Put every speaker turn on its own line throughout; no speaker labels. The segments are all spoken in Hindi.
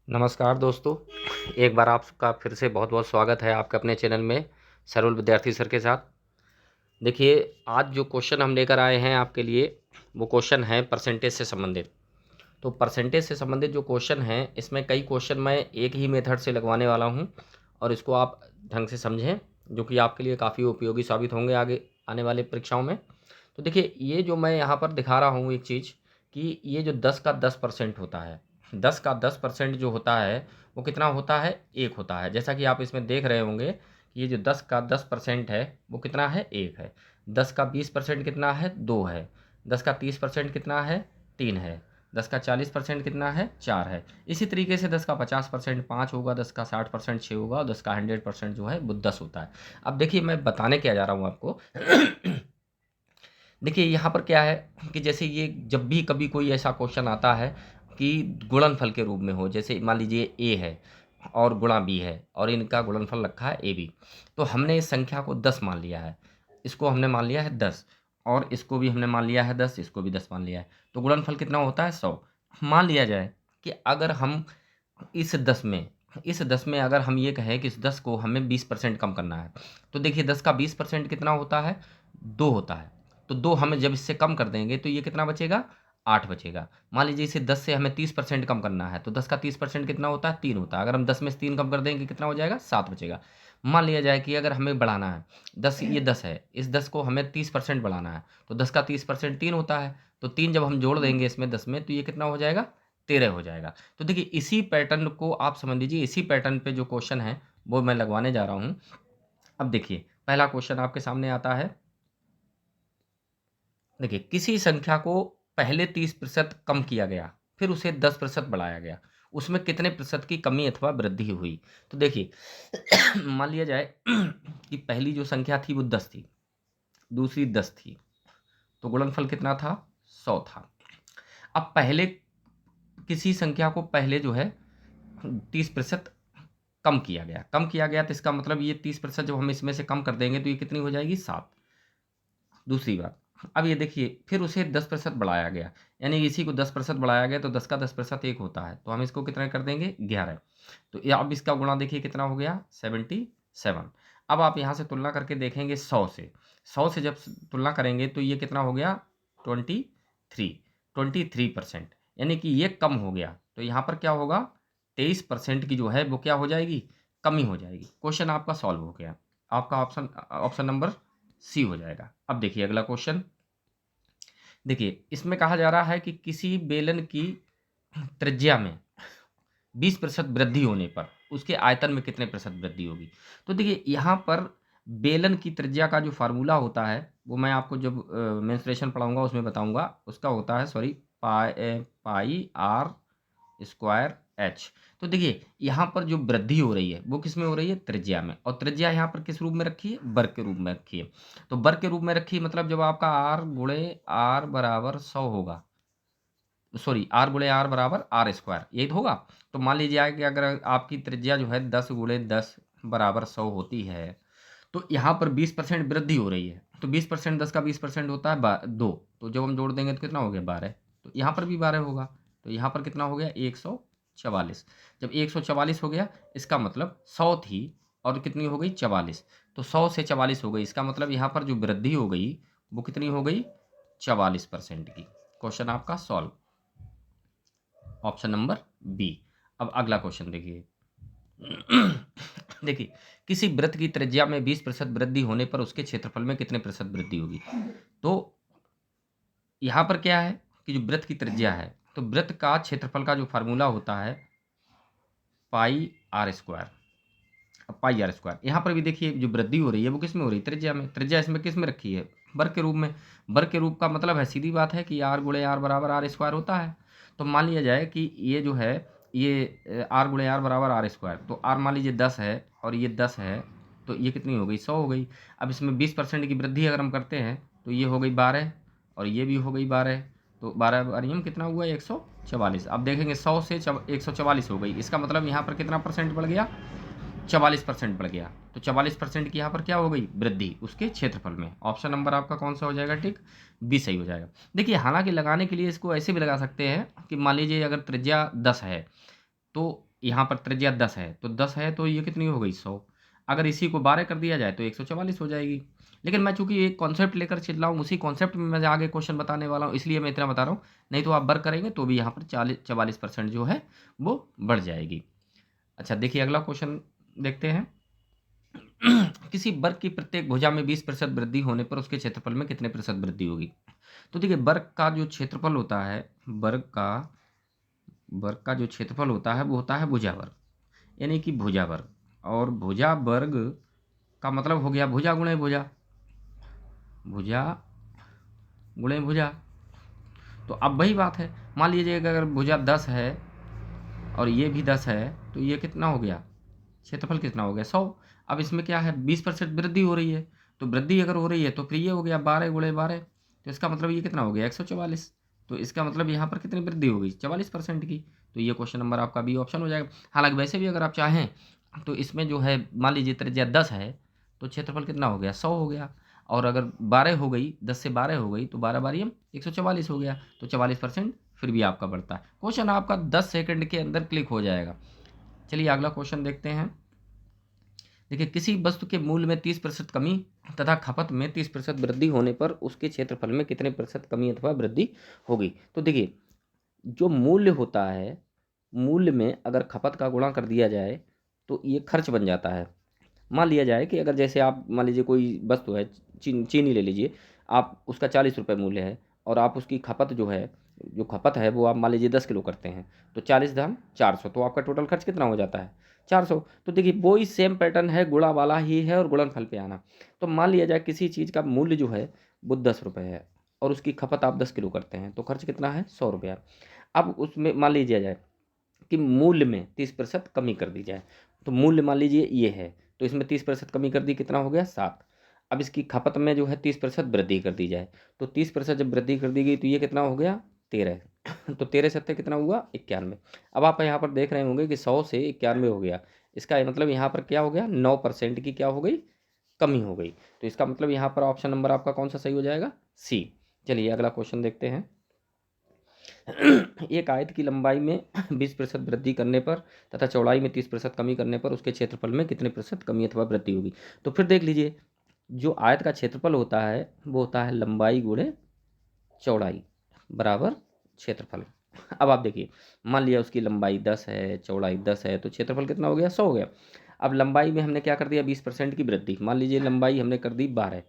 नमस्कार दोस्तों, एक बार आपका फिर से बहुत बहुत स्वागत है आपके अपने चैनल में सरल विद्यार्थी सर के साथ। देखिए, आज जो क्वेश्चन हम लेकर आए हैं आपके लिए, वो क्वेश्चन है परसेंटेज से संबंधित। तो परसेंटेज से संबंधित जो क्वेश्चन हैं, इसमें कई क्वेश्चन मैं एक ही मेथड से लगवाने वाला हूं और इसको आप ढंग से समझें, जो कि आपके लिए काफ़ी उपयोगी साबित होंगे आगे आने वाले परीक्षाओं में। तो देखिए, ये जो मैं यहाँ पर दिखा रहा हूँ एक चीज़, कि ये जो 10 का 10% होता है, 10 का 10% जो होता है वो कितना होता है? 1 होता है। जैसा कि आप इसमें देख रहे होंगे कि ये जो 10 का 10% है वो कितना है? 1 है। 10 का 20% कितना है? 2 है। 10 का 30% कितना है? 3 है। 10 का 40% कितना है? 4 है। इसी तरीके से 10 का 50% 5 होगा, 10 का 60% 6 होगा और 10 का 100% जो है वो 10 होता है। अब देखिए, मैं बताने क्या जा रहा हूँ आपको। देखिए, यहाँ पर क्या है कि जैसे ये जब भी कभी कोई ऐसा क्वेश्चन आता है कि गुणनफल के रूप में हो, जैसे मान लीजिए ए है और गुणा बी है और इनका गुणनफल रखा है ए बी, तो हमने इस संख्या को 10 मान लिया है, इसको हमने मान लिया है 10 और इसको भी हमने मान लिया है 10, इसको भी 10 मान लिया है। तो गुणनफल कितना होता है? 100। मान लिया जाए कि अगर हम इस 10 में अगर हम ये कहें कि इस 10 को हमें 20% कम करना है, तो देखिए 10 का 20% कितना होता है? 2 होता है। तो 2 हमें जब इससे कम कर देंगे तो ये कितना बचेगा? 8 बचेगा। मान लीजिए इसे 10 से हमें 30% कम करना है, तो 10 का 30% कितना होता है? 3 होता है। अगर हम 10 में से 3 कम कर देंगे कितना हो जाएगा? 7 बचेगा। मान लिया जाए कि अगर हमें बढ़ाना है, 10 ये 10 है, इस 10 को हमें 30% बढ़ाना है, तो 10 का 30% 3 होता है। तो 3 जब हम जोड़ देंगे इसमें 10 में, तो ये कितना हो जाएगा? 13 हो जाएगा। तो देखिए, इसी पैटर्न को आप समझ लीजिए, इसी पैटर्न पे जो क्वेश्चन है वो मैं लगवाने जा रहा हूँ। अब देखिए, पहला क्वेश्चन आपके सामने आता है। देखिए, किसी संख्या को पहले 30% कम किया गया, फिर उसे 10% बढ़ाया गया, उसमें कितने प्रतिशत की कमी अथवा वृद्धि हुई? तो देखिए, मान लिया जाए कि पहली जो संख्या थी वो 10 थी, दूसरी 10 थी, तो गुणनफल कितना था? 100 था। अब पहले किसी संख्या को पहले जो है 30% कम किया गया, तो इसका मतलब ये 30% जब हम इसमें से कम कर देंगे तो ये कितनी हो जाएगी? 7। दूसरी बात, अब ये देखिए, फिर उसे 10% बढ़ाया गया, यानी इसी को 10% बढ़ाया गया, तो 10 का 10% 1 होता है, तो हम इसको कितना कर देंगे? 11। तो ये अब इसका गुणा देखिए कितना हो गया? 77। अब आप यहाँ से तुलना करके देखेंगे 100 से, 100 से जब तुलना करेंगे तो ये कितना हो गया? 23 यानी कि ये कम हो गया। तो यहाँ पर क्या होगा? 23% की जो है वो क्या हो जाएगी? कमी हो जाएगी। क्वेश्चन आपका सॉल्व हो गया। आपका ऑप्शन ऑप्शन नंबर सी हो जाएगा। अब देखिए अगला क्वेश्चन। देखिए, इसमें कहा जा रहा है कि किसी बेलन की त्रिज्या में 20% वृद्धि होने पर उसके आयतन में कितने प्रतिशत वृद्धि होगी? तो देखिए, यहाँ पर बेलन की त्रिज्या का जो फार्मूला होता है वो मैं आपको जब मेंसुरेशन पढ़ाऊंगा उसमें बताऊंगा। उसका होता है, sorry, pi r square h. तो देखिए, यहाँ पर जो वृद्धि हो रही है वो किस में हो रही है? त्रिज्या में। और त्रिज्या यहाँ पर किस रूप में रखी है? वर्ग के रूप में रखी है। तो वर्ग के रूप में रखी है, मतलब जब आपका आर गुणे आर बराबर 100 होगा, सॉरी, आर गुणे आर बराबर आर स्क्वायर, यही तो होगा। तो मान लीजिए कि अगर आपकी त्रिज्या जो है 10 गुणे 10 बराबर 100 होती है, तो यहाँ पर 20% वृद्धि हो रही है। तो 20%, 10 का 20% होता है 2, तो जब हम जोड़ देंगे तो कितना हो गया? 12। तो यहाँ पर भी 12 होगा। तो यहाँ पर कितना हो गया? 144। जब 144 हो गया, इसका मतलब 100 थी और कितनी हो गई? 44। तो 100 से 44 हो गई, इसका मतलब यहाँ पर जो वृद्धि हो गई वो कितनी हो गई? 44% की। क्वेश्चन आपका सॉल्व, ऑप्शन नंबर बी। अब अगला क्वेश्चन देखिए। देखिए, किसी वृत्त की त्रिज्या में 20% वृद्धि होने पर उसके क्षेत्रफल में कितने प्रतिशत वृद्धि होगी? तो यहाँ पर क्या है कि जो वृत्त की त्रिज्या है, तो वृत्त का क्षेत्रफल का जो फार्मूला होता है पाई आर स्क्वायर। अब पाई आर स्क्वायर, यहाँ पर भी देखिए जो वृद्धि हो रही है वो किस में हो रही है? त्रिज्या में। त्रिज्या इसमें किस में रखी है? वर्ग के रूप में। वर्ग के रूप का मतलब है, सीधी बात है कि आर गुणे आर बराबर आर स्क्वायर होता है। तो मान लिया जाए कि ये जो है, ये आर गुणे आर बराबर आर स्क्वायर, तो आर मान लीजिए 10 है और ये 10 है, तो ये कितनी हो गई? 100 हो गई। अब इसमें 20% की वृद्धि अगर हम करते हैं तो ये हो गई 12 और ये भी हो गई 12। तो 12 बारियम कितना हुआ? 144। अब देखेंगे 100 से 144 हो गई, इसका मतलब यहाँ पर कितना परसेंट बढ़ गया? 44% बढ़ गया। तो 44% की यहाँ पर क्या हो गई? वृद्धि उसके क्षेत्रफल में। ऑप्शन नंबर आपका कौन सा हो जाएगा? टिक बी सही हो जाएगा। देखिए, हालांकि लगाने के लिए इसको ऐसे भी लगा सकते हैं कि मान लीजिए अगर त्रिज्या 10 है, तो यहाँ पर त्रिज्या 10 है, तो 10 है तो ये कितनी हो गई 100। अगर इसी को 12 कर दिया जाए तो 144 हो जाएगी। लेकिन मैं चूंकि एक कॉन्सेप्ट लेकर चल रहा हूँ, उसी कॉन्सेप्ट में मैं आगे क्वेश्चन बताने वाला हूँ, इसलिए मैं इतना बता रहा हूँ। नहीं तो आप वर्क करेंगे तो भी यहाँ पर 44% जो है वो बढ़ जाएगी। अच्छा देखिए अगला क्वेश्चन देखते हैं। किसी वर्ग की प्रत्येक भुजा में 20% वृद्धि होने पर उसके क्षेत्रफल में कितने प्रतिशत वृद्धि होगी। तो देखिए वर्ग का जो क्षेत्रफल होता है, वर्ग का जो क्षेत्रफल होता है वो होता है भुजा वर्ग, यानी कि भुजा वर्ग। और भुजा वर्ग का मतलब हो गया भुजा गुणे भुजा, भुजा गुणे भुजा। तो अब वही बात है, मान लीजिए कि अगर भुजा 10 है और ये भी 10 है तो ये कितना हो गया, क्षेत्रफल कितना हो गया 100। अब इसमें क्या है 20% वृद्धि हो रही है, तो वृद्धि अगर हो रही है तो फिर ये हो गया 12 गुणे 12, तो इसका मतलब ये कितना हो गया 144। तो इसका मतलब यहाँ पर कितनी वृद्धि होगी 44% की। तो ये क्वेश्चन नंबर आपका बी ऑप्शन हो जाएगा। हालांकि वैसे भी अगर आप चाहें तो इसमें जो है मान लीजिए त्रिज्या 10 है तो क्षेत्रफल कितना हो गया 100 हो गया, और अगर 12 हो गई, 10 से 12 हो गई तो 12 बारी हम 144 हो गया, तो 44% फिर भी आपका बढ़ता है। क्वेश्चन आपका 10 सेकंड के अंदर क्लिक हो जाएगा। चलिए अगला क्वेश्चन देखते हैं। देखिए किसी वस्तु के मूल्य में 30% कमी तथा खपत में 30% वृद्धि होने पर उसके क्षेत्रफल में कितने प्रतिशत कमी अथवा वृद्धि होगी। तो देखिए जो मूल्य होता है, मूल्य में अगर खपत का गुणा कर दिया जाए तो ये खर्च बन जाता है। मान लिया जाए कि अगर जैसे आप मान लीजिए कोई वस्तु है, चीनी ले लीजिए, आप उसका 40 रुपये मूल्य है और आप उसकी खपत जो है, जो खपत है वो आप मान लीजिए 10 किलो करते हैं, तो 40 दाम 400, तो आपका टोटल खर्च कितना हो जाता है 400। तो देखिए वो ही सेम पैटर्न है, गुणा वाला ही है और गुणनफल पे आना। तो मान लिया जाए किसी चीज़ का मूल्य जो है वो 10 रुपये है और उसकी खपत आप 10 किलो करते हैं, तो खर्च कितना है 100 रुपया। अब उसमें मान लीजिए जाए कि मूल्य में 30% कमी कर दी जाए, तो मूल्य मान लीजिए ये है, तो इसमें 30% कमी कर दी, कितना हो गया 7। अब इसकी खपत में जो है 30% वृद्धि कर दी जाए, तो 30% जब वृद्धि कर दी गई तो ये कितना हो गया 13। तो 13 सत्ते कितना हुआ 91। अब आप यहाँ पर देख रहे होंगे कि 100 से 91 हो गया, इसका मतलब यहाँ पर क्या हो गया 9% की क्या हो गई कमी हो गई। तो इसका मतलब यहाँ पर ऑप्शन नंबर आपका कौन सा सही हो जाएगा सी। चलिए अगला क्वेश्चन देखते हैं। एक आयत की लंबाई में 20% वृद्धि करने पर तथा चौड़ाई में 30% कमी करने पर उसके क्षेत्रफल में कितने प्रतिशत कमी अथवा वृद्धि होगी। तो फिर देख लीजिए जो आयत का क्षेत्रफल होता है वो होता है लंबाई गुणे चौड़ाई बराबर क्षेत्रफल। अब आप देखिए मान लिया उसकी लंबाई 10 है, चौड़ाई 10 है, तो क्षेत्रफल कितना हो गया 100 हो गया। अब लंबाई में हमने क्या कर दिया 20% की वृद्धि, मान लीजिए लंबाई हमने कर दी 12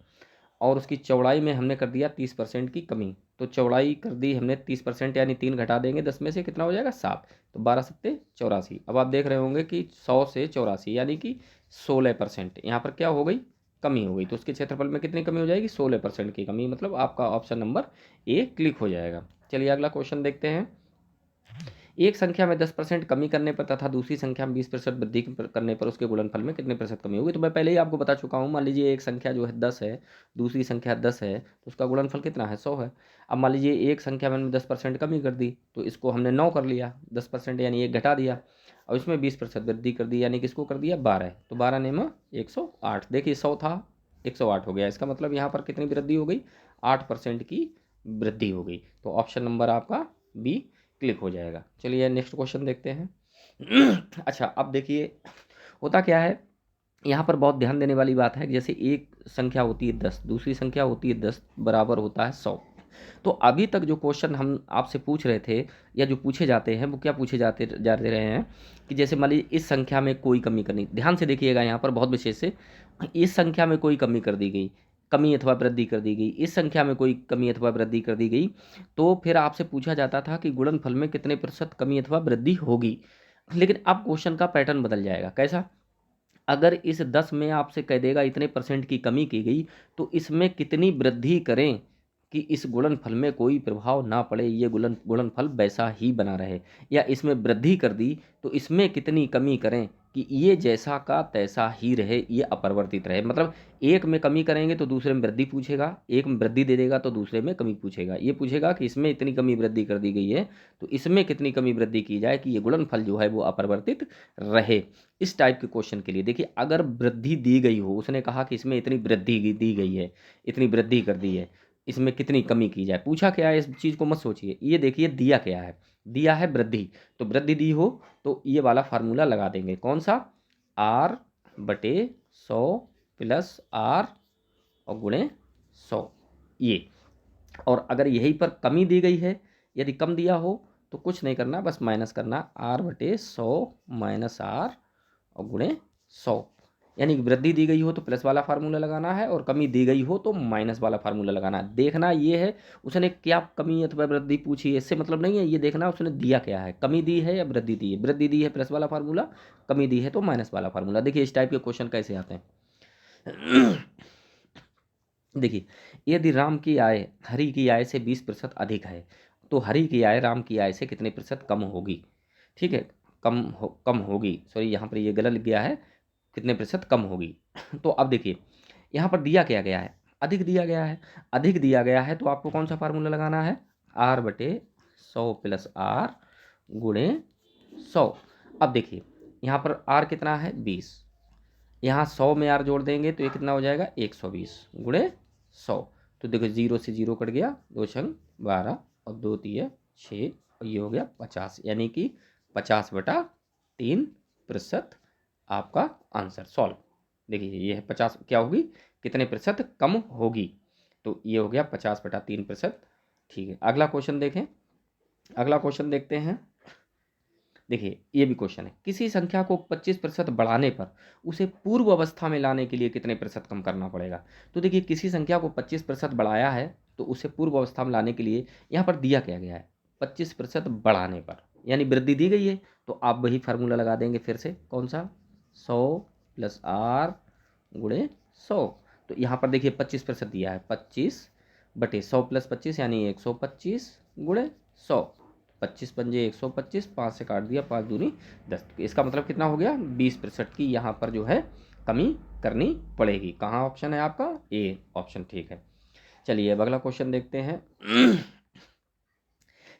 और उसकी चौड़ाई में हमने कर दिया 30% की कमी, तो चौड़ाई कर दी हमने 30% यानी 3 घटा देंगे 10 में से, कितना हो जाएगा 7, तो 12 सत्ते 84। अब आप देख रहे होंगे कि 100 से 84 यानी कि 16% यहाँ पर क्या हो गई कमी हो गई, तो उसके क्षेत्रफल में कितनी कमी हो जाएगी 16% की कमी, मतलब आपका ऑप्शन नंबर ए क्लिक हो जाएगा। चलिए अगला क्वेश्चन देखते हैं। एक संख्या में 10% कमी करने पर तथा दूसरी संख्या में 20% वृद्धि करने पर उसके गुणनफल में कितने प्रतिशत कमी होगी। तो मैं पहले ही आपको बता चुका हूँ, मान लीजिए एक संख्या जो है 10 है, दूसरी संख्या 10 है, तो उसका गुणनफल कितना है 100 है। अब मान लीजिए एक संख्या में हमने 10% कमी कर दी, तो इसको हमने 9 कर लिया, 10% यानी 1 घटा दिया, और इसमें 20% वृद्धि कर दी यानी किसको कर दिया 12, तो 12 नेमा 108। देखिए 100 था 108 हो गया, इसका मतलब यहाँ पर कितनी वृद्धि हो गई 8% की वृद्धि हो गई। तो ऑप्शन नंबर आपका बी क्लिक हो जाएगा। चलिए नेक्स्ट क्वेश्चन देखते हैं। अच्छा अब देखिए होता क्या है, यहाँ पर बहुत ध्यान देने वाली बात है कि जैसे एक संख्या होती है 10, दूसरी संख्या होती है 10 बराबर होता है 100। तो अभी तक जो क्वेश्चन हम आपसे पूछ रहे थे या जो पूछे जाते हैं वो क्या पूछे जाते रहे हैं कि जैसे मान लीजिए इस संख्या में कोई कमी करनी, ध्यान से देखिएगा यहाँ पर बहुत विशेष से, इस संख्या में कोई कमी कर दी गई, कमी अथवा वृद्धि कर दी गई, इस संख्या में कोई कमी अथवा वृद्धि कर दी गई, तो फिर आपसे पूछा जाता था कि गुणनफल में कितने प्रतिशत कमी अथवा वृद्धि होगी। लेकिन अब क्वेश्चन का पैटर्न बदल जाएगा। कैसा, अगर इस 10 में आपसे कह देगा इतने परसेंट की कमी की गई तो इसमें कितनी वृद्धि करें कि इस गुणनफल में कोई प्रभाव ना पड़े, ये गुणनफल वैसा ही बना रहे, या इसमें वृद्धि कर दी तो इसमें कितनी कमी करें कि ये जैसा का तैसा ही रहे, ये अपरिवर्तित रहे। मतलब एक में कमी करेंगे तो दूसरे में वृद्धि पूछेगा, एक में वृद्धि दे देगा तो दूसरे में कमी पूछेगा। ये पूछेगा कि इसमें इतनी कमी वृद्धि कर दी गई है तो इसमें कितनी कमी वृद्धि की जाए कि ये गुणनफल जो है वो अपरिवर्तित रहे। इस टाइप के क्वेश्चन के लिए देखिए अगर वृद्धि दी गई हो, उसने कहा कि इसमें इतनी वृद्धि दी गई है, इतनी वृद्धि कर दी है, इसमें कितनी कमी की जाए। पूछा क्या है इस चीज़ को मत सोचिए, ये देखिए दिया क्या है, दिया है वृद्धि, तो वृद्धि दी हो तो ये वाला फार्मूला लगा देंगे, कौन सा, R बटे 100 प्लस R और गुणे 100 ये। और अगर यहीं पर कमी दी गई है, यदि कम दिया हो तो कुछ नहीं करना, बस माइनस करना, R बटे 100 माइनस R और गुणे 100। यानी कि वृद्धि दी गई हो तो प्लस वाला फार्मूला लगाना है और कमी दी गई हो तो माइनस वाला फार्मूला लगाना है। देखना ये है उसने क्या कमी अथवा वृद्धि पूछी है, इससे मतलब नहीं है, ये देखना उसने दिया क्या है, कमी दी है या वृद्धि दी है। वृद्धि दी है प्लस वाला फार्मूला, कमी दी है तो माइनस वाला फार्मूला। देखिए इस टाइप के क्वेश्चन कैसे आते हैं। देखिए यदि राम की आय हरि की आय से 20% अधिक है तो हरि की आय राम की आय से कितने प्रतिशत कम होगी। ठीक है, कम होगी, सॉरी यहाँ पर ये गलत लिख गया है, कितने प्रतिशत कम होगी। तो अब देखिए यहाँ पर दिया क्या गया है, अधिक दिया गया है, अधिक दिया गया है तो आपको कौन सा फार्मूला लगाना है, R बटे 100 प्लस R गुणे 100। अब देखिए यहाँ पर R कितना है 20, यहाँ 100 में R जोड़ देंगे तो ये कितना हो जाएगा 120 गुणे 100। तो देखो 0 से 0 कट गया, 2 छंग 12 और 2 तिया 6 और ये हो गया 50, यानी कि 50/3% आपका आंसर सॉल्व। देखिए ये है 50 क्या होगी, कितने प्रतिशत कम होगी, तो ये हो गया 50/3%। ठीक है, अगला क्वेश्चन देखें, अगला क्वेश्चन देखते हैं। देखिए ये भी क्वेश्चन है, किसी संख्या को 25% बढ़ाने पर उसे पूर्व अवस्था में लाने के लिए कितने प्रतिशत कम करना पड़ेगा। तो देखिए किसी संख्या को 25% बढ़ाया है तो उसे पूर्व अवस्था में लाने के लिए यहाँ पर दिया क्या गया है, 25% बढ़ाने पर, यानी वृद्धि दी गई है तो आप वही फार्मूला लगा देंगे फिर से, कौन सा, 100 प्लस R गुणे 100। तो यहाँ पर देखिए 25% दिया है, 25/100 प्लस 25 यानी 125 गुणे 100, 25 पंजे 125, 5 से काट दिया, 5 दूनी 10, इसका मतलब कितना हो गया, 20% की यहाँ पर जो है कमी करनी पड़ेगी। कहाँ ऑप्शन है आपका, ए ऑप्शन ठीक है। चलिए अब अगला क्वेश्चन देखते हैं।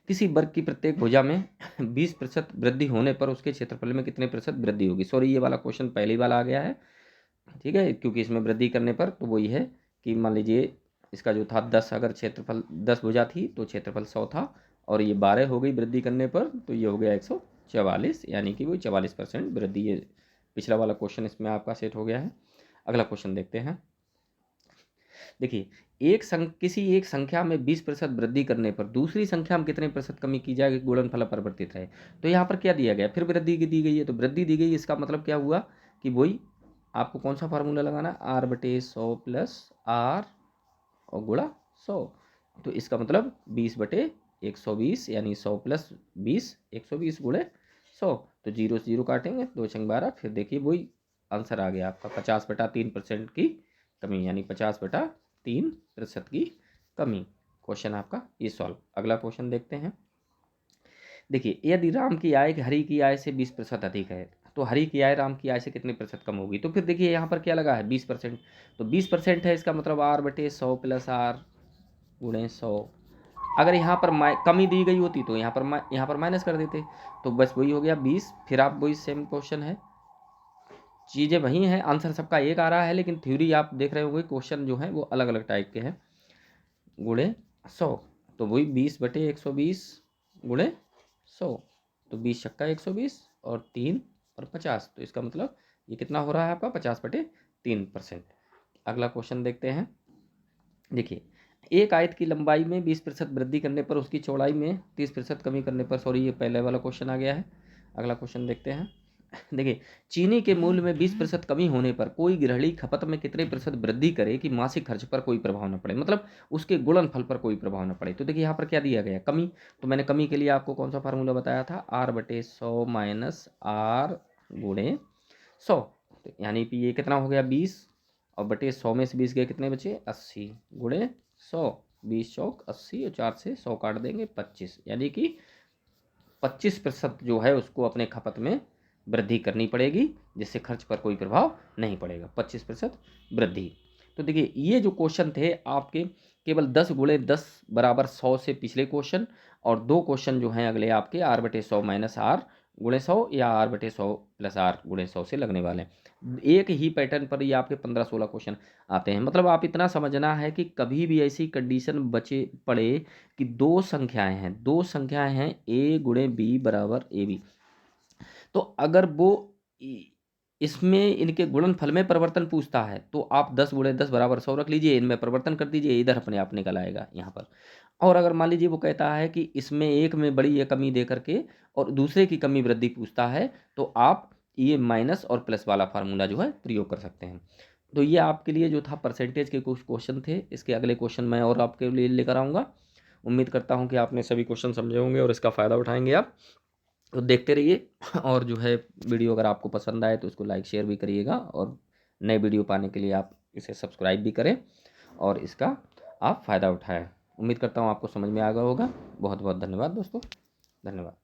किसी वर्ग की प्रत्येक भुजा में 20% वृद्धि होने पर उसके क्षेत्रफल में कितने प्रतिशत वृद्धि होगी। सॉरी ये वाला क्वेश्चन पहले ही वाला आ गया है, ठीक है, क्योंकि इसमें वृद्धि करने पर तो वही है कि मान लीजिए इसका जो था 10, अगर क्षेत्रफल 10 भुजा थी तो क्षेत्रफल 100 था और ये 12 हो गई वृद्धि करने पर तो ये हो गया 144, यानी कि वही 44% वृद्धि। ये पिछला वाला क्वेश्चन इसमें आपका सेट हो गया है। अगला क्वेश्चन देखते हैं। देखिए किसी एक संख्या में 20% वृद्धि करने पर दूसरी संख्या में कितने प्रतिशत कमी की जाएगी, गुणनफल अपरिवर्तित रहे। तो यहाँ पर क्या दिया गया, फिर वृद्धि की दी गई है तो वृद्धि दी गई, इसका मतलब क्या हुआ कि वही आपको कौन सा फार्मूला लगाना, R बटे 100 प्लस R और गुणा 100। तो इसका मतलब 20/120 यानी 100 प्लस 20 120 गुणे 100। तो 0 से 0 काटेंगे, 2 छंग 12, फिर देखिए वही आंसर आ गया आपका 50/3% की कमी, यानी 50/3% की कमी। क्वेश्चन आपका ये सॉल्व। अगला क्वेश्चन देखते हैं। देखिए यदि राम की आय हरि की आय से 20% अधिक है तो हरि की आय राम की आय से कितने प्रतिशत कम होगी। तो फिर देखिए यहाँ पर क्या लगा है 20%, तो 20% है, इसका मतलब R बटे 100 प्लस R गुणे 100। अगर यहाँ पर कमी दी गई होती तो यहाँ पर माइनस कर देते, तो बस वही हो गया 20। फिर आप वही सेम क्वेश्चन है, चीज़ें वही हैं, आंसर सबका एक आ रहा है लेकिन थ्योरी आप देख रहे होंगे क्वेश्चन जो है वो अलग अलग टाइप के हैं। गुणे 100, तो वही 20/120 गुणे 100, तो 20 छक्का 120 और 3 और 50, तो इसका मतलब ये कितना हो रहा है आपका 50/3%। अगला क्वेश्चन देखते हैं। देखिए एक आयत की लंबाई में 20% वृद्धि करने पर उसकी चौड़ाई में 30% कमी करने पर, सॉरी ये पहले वाला क्वेश्चन आ गया है। अगला क्वेश्चन देखते हैं। देखिए चीनी के मूल्य में 20% कमी होने पर कोई गृहिणी खपत में कितने प्रतिशत वृद्धि करे कि मासिक खर्च पर कोई प्रभाव न पड़े, मतलब उसके गुणनफल पर कोई प्रभाव न पड़े। तो देखिए यहाँ पर क्या दिया गया, कमी, तो मैंने कमी के लिए आपको कौन सा फार्मूला बताया था, R बटे 100 माइनस R गुणे 100। तो यानी कि ये कितना हो गया 20 और बटे 100 में से 20 गए, कितने बचे 80 गुणे 100, 20 चौक 80 और 4 से 100 काट देंगे 25, यानी कि 25% जो है उसको अपने खपत में वृद्धि करनी पड़ेगी जिससे खर्च पर कोई प्रभाव नहीं पड़ेगा, 25% वृद्धि। तो देखिए ये जो क्वेश्चन थे आपके केवल 10 गुणे 10 बराबर 100 से पिछले क्वेश्चन, और 2 क्वेश्चन जो हैं अगले आपके R बटे 100 माइनस R गुणे 100 या r/100 प्लस r गुणे 100 से लगने वाले हैं। एक ही पैटर्न पर ये आपके 15-16 क्वेश्चन आते हैं। मतलब आप इतना समझना है कि कभी भी ऐसी कंडीशन बचे पड़े कि दो संख्याएं हैं a गुणे b बराबर ab, तो अगर वो इसमें इनके गुणनफल में परिवर्तन पूछता है तो आप 10 गुणे 10 बराबर 100 रख लीजिए, इनमें परिवर्तन कर दीजिए, इधर अपने आप निकल आएगा यहाँ पर। और अगर मान लीजिए वो कहता है कि इसमें एक में बड़ी या कमी दे करके और दूसरे की कमी वृद्धि पूछता है, तो आप ये माइनस और प्लस वाला फार्मूला जो है प्रयोग कर सकते हैं। तो ये आपके लिए जो था परसेंटेज के कुछ क्वेश्चन थे। इसके अगले क्वेश्चन मैं और आपके लिए लेकर आऊँगा। उम्मीद करता हूँ कि आपने सभी क्वेश्चन समझे होंगे और इसका फ़ायदा उठाएंगे आप। तो देखते रहिए और जो है वीडियो अगर आपको पसंद आए तो इसको लाइक शेयर भी करिएगा, और नए वीडियो पाने के लिए आप इसे सब्सक्राइब भी करें और इसका आप फ़ायदा उठाएं। उम्मीद करता हूँ आपको समझ में आ गया होगा। बहुत बहुत धन्यवाद दोस्तों, धन्यवाद।